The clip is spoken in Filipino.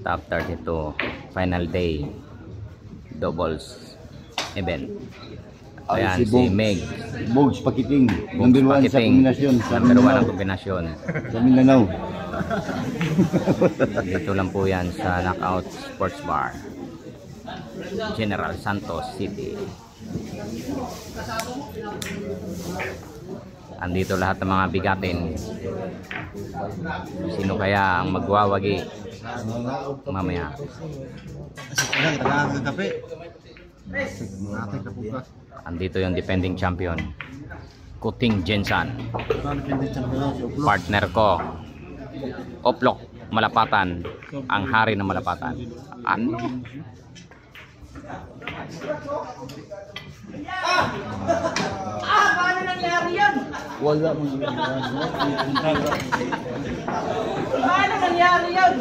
Top 32 final day doubles event. Ayan si Meg Bogs Pakiting, number 1 sa kombinasyon. Number 1 ang kombinasyon sa Mindanao. Dito lang po yan sa Knockout Sports Bar, General Santos City. Andito lahat ng mga bigatin. Sino kaya ang magwawagi mamaya? Andito yung defending champion, Kuting Jensan. Partner ko, Oplok Malapatan, ang hari ng Malapatan. Ano? Paano nangyari yun? Wala mo. Paano nangyari yun?